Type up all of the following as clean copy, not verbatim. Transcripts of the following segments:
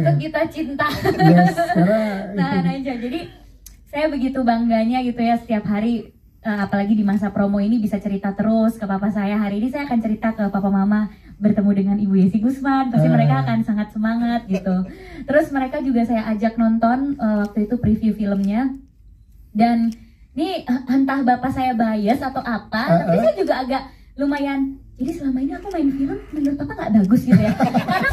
untuk kita cinta. Yes, karena Tahan aja. Jadi saya begitu bangganya gitu ya setiap hari, apalagi di masa promo ini bisa cerita terus ke papa saya. Hari ini saya akan cerita ke papa mama bertemu dengan Ibu Yesi Gusman, pasti mereka akan sangat semangat gitu. Terus mereka juga saya ajak nonton waktu itu preview filmnya. Dan ini entah bapak saya bias atau apa, tapi saya juga agak lumayan. Jadi selama ini aku main film menurut papa nggak bagus gitu ya. Karena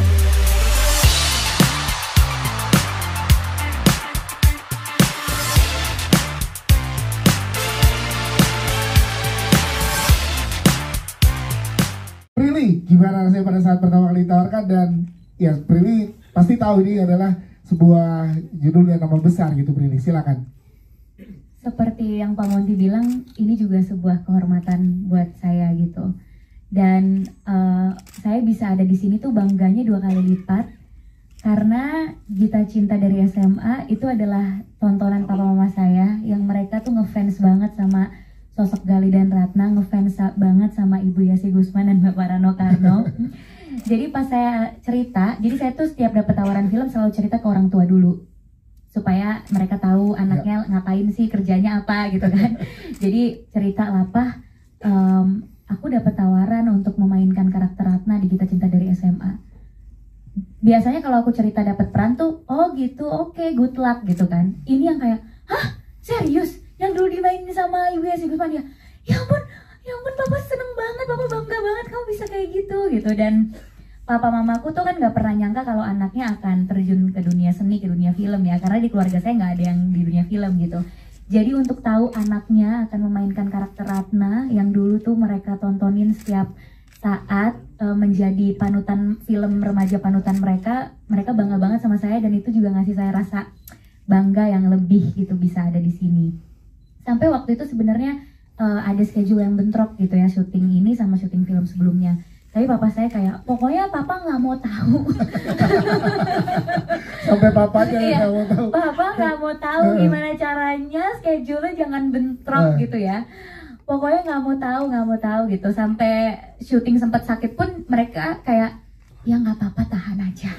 Prilly, gimana rasanya pada saat pertama kali ditawarkan? Dan ya Prilly pasti tahu ini adalah sebuah judul yang nama besar gitu. Prilly, silakan. seperti yang Pak Monty bilang, ini juga sebuah kehormatan buat saya gitu. Dan saya bisa ada di sini tuh bangganya 2 kali lipat. Karena Gita Cinta dari SMA itu adalah tontonan papa mama saya, yang mereka tuh ngefans banget sama sosok Gali dan Ratna, ngefans banget sama Ibu Yesi Gusman dan Bapak Rano Karno. Jadi pas saya cerita, jadi saya tuh setiap dapat tawaran film selalu cerita ke orang tua dulu, supaya mereka tahu anaknya ngapain sih, kerjanya apa gitu kan. Jadi cerita lah, "Pah, aku dapat tawaran untuk memainkan karakter Ratna di Gita Cinta dari SMA." Biasanya kalau aku cerita dapat peran tuh, "Oh gitu, oke, good luck," gitu kan. Ini yang kayak, "Hah? Serius? Yang dulu dimainin sama Ibu Yesi Gusman ya? Ya ampun, papa seneng banget, papa bangga banget kamu bisa kayak gitu," gitu. Dan papa mamaku tuh kan gak pernah nyangka kalau anaknya akan terjun ke dunia seni, ke dunia film ya. Karena di keluarga saya gak ada yang di dunia film gitu. Jadi untuk tahu anaknya akan memainkan karakter Ratna yang dulu tuh mereka tontonin setiap saat, menjadi panutan film remaja panutan mereka bangga banget sama saya. Dan itu juga ngasih saya rasa bangga yang lebih gitu bisa ada di sini. Sampai waktu itu sebenarnya ada schedule yang bentrok gitu ya, syuting ini sama syuting film sebelumnya. Tapi papa saya kayak, "Pokoknya papa nggak mau tahu." Sampai papanya Iya, nggak mau tahu. "Papa nggak mau tahu gimana caranya, schedule-nya jangan bentrok gitu ya. Pokoknya nggak mau tahu gitu." Sampai syuting sempat sakit pun mereka kayak, "Ya nggak apa-apa, tahan aja."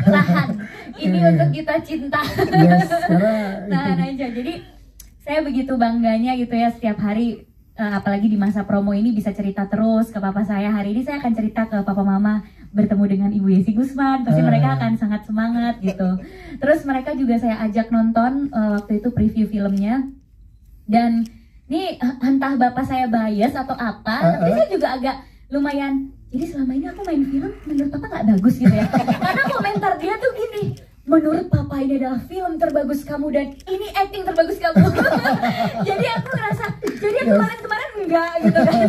Tahan. Ini untuk kita cinta. Yes, karena Tahan aja. Jadi saya begitu bangganya gitu ya setiap hari, apalagi di masa promo ini bisa cerita terus ke papa saya. Hari ini saya akan cerita ke papa mama bertemu dengan Ibu Yesi Gusman, pasti mereka akan sangat semangat gitu. Terus mereka juga saya ajak nonton waktu itu preview filmnya. Dan ini entah bapak saya bias atau apa, tapi saya juga agak lumayan. Jadi selama ini aku main film menurut papa nggak bagus gitu ya. Karena komentar dia tuh gini, "Menurut papa ini adalah film terbagus kamu dan ini acting terbagus kamu." Jadi aku ngerasa, jadi yang kemarin-kemarin enggak gitu kan.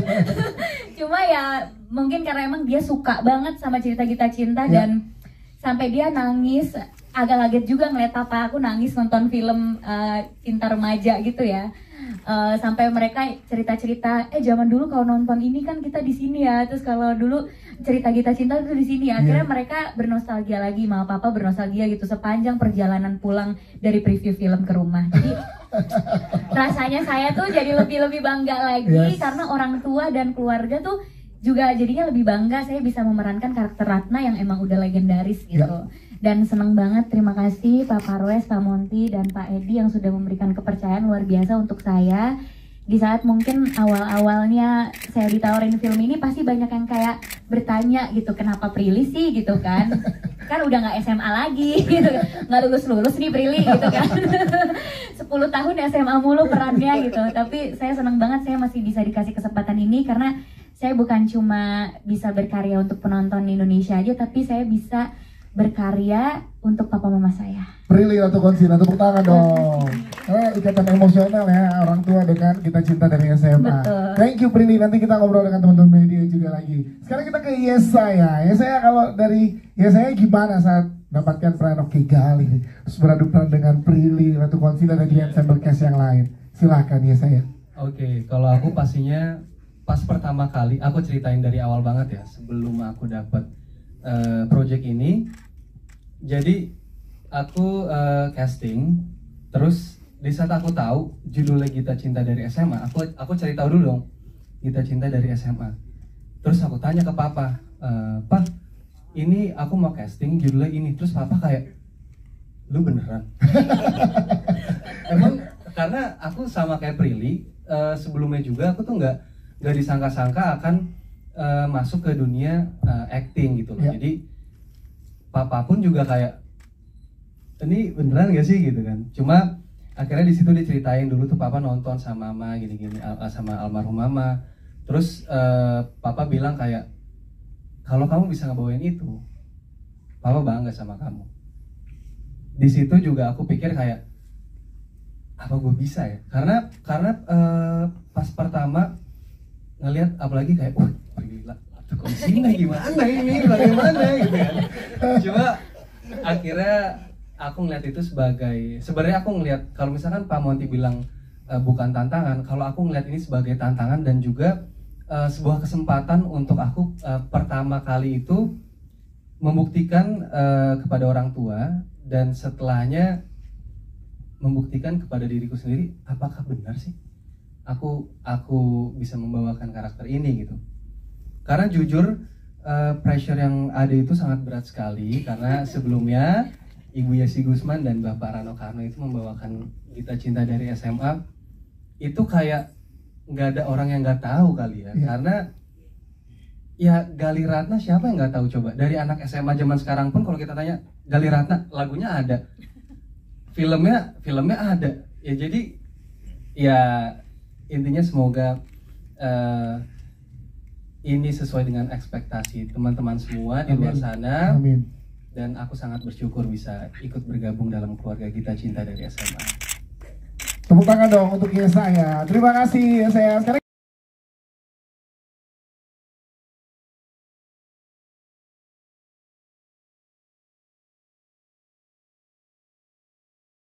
Cuma ya mungkin karena emang dia suka banget sama cerita Gita Cinta dan sampai dia nangis. Agak kaget juga ngeliat papa aku nangis nonton film cinta remaja gitu ya. Sampai mereka cerita-cerita, zaman dulu kalau nonton ini kan kita di sini ya, terus kalau dulu cerita Gita Cinta itu di sini ya. Akhirnya mereka bernostalgia lagi, mama papa bernostalgia gitu sepanjang perjalanan pulang dari preview film ke rumah. Jadi rasanya saya tuh jadi lebih bangga lagi karena orang tua dan keluarga tuh juga jadinya lebih bangga saya bisa memerankan karakter Ratna yang emang udah legendaris gitu. Dan seneng banget, terima kasih Pak Parwes, Pak Monty, dan Pak Edi yang sudah memberikan kepercayaan luar biasa untuk saya. Di saat mungkin awal-awalnya saya ditawarin film ini, pasti banyak yang kayak bertanya gitu, "Kenapa Prilly sih?" gitu kan. Kan udah gak SMA lagi gitu, gak lulus-lulus nih Prilly gitu kan. 10 tahun SMA mulu perannya gitu. Tapi saya seneng banget saya masih bisa dikasih kesempatan ini, karena saya bukan cuma bisa berkarya untuk penonton Indonesia aja, tapi saya bisa berkarya untuk papa mama saya. Prilly Ratu Konsina, tepuk tangan dong. Karena ikatan emosional ya orang tua dengan Gita Cinta dari SMA. Betul. Thank you Prilly, nanti kita ngobrol dengan teman-teman media juga lagi. Sekarang kita ke Yesaya. Yesaya, kalau dari Yesaya gimana saat dapatkan peran Oki Gali, terus beradu peran dengan Prilly Ratu Konsina dan di ensemble cast yang lain? Silakan Yesaya. Oke, kalau aku pastinya pas pertama kali aku ceritain dari awal banget ya, sebelum aku dapat project ini. Jadi aku casting, terus di saat aku tahu judulnya Gita Cinta dari SMA, aku cari tahu dulu dong, Gita Cinta dari SMA. Terus aku tanya ke papa, "Pak, ini aku mau casting judulnya ini, terus papa kayak, lu beneran? Emang karena aku sama kayak Prilly, sebelumnya juga aku tuh nggak disangka-sangka akan masuk ke dunia acting gitu loh. Ya. Jadi papa pun juga kayak, ini beneran gak sih gitu kan? Cuma akhirnya di situ diceritain dulu tuh papa nonton sama mama gini-gini, sama almarhum mama. Terus papa bilang kayak, kalau kamu bisa ngebawain itu, papa bangga sama kamu. Di situ juga aku pikir kayak, apa gue bisa ya? Karena pas pertama ngelihat apalagi kayak, wah gila, tuh kondisinya gimana ini, bagaimana gitu kan? Cuma akhirnya aku ngeliat itu sebenarnya aku ngeliat kalau misalkan Pak Monty bilang bukan tantangan, kalau aku ngeliat ini sebagai tantangan dan juga sebuah kesempatan untuk aku pertama kali itu membuktikan kepada orang tua dan setelahnya membuktikan kepada diriku sendiri, apakah benar sih aku bisa membawakan karakter ini gitu. Karena jujur pressure yang ada itu sangat berat sekali karena sebelumnya Ibu Yesi Gusman dan Bapak Rano Karno itu membawakan Gita Cinta dari SMA, itu kayak nggak ada orang yang nggak tahu kali ya. Karena ya Gali Ratna siapa yang nggak tahu coba, dari anak SMA zaman sekarang pun kalau kita tanya Gali Ratna, lagunya ada, filmnya ada ya. Jadi ya intinya semoga ini sesuai dengan ekspektasi teman-teman semua di luar sana. Amin. Dan aku sangat bersyukur bisa ikut bergabung dalam keluarga Gita Cinta dari SMA. Tepuk tangan dong untuk Yesaya. Terima kasih Yesaya. Sekarang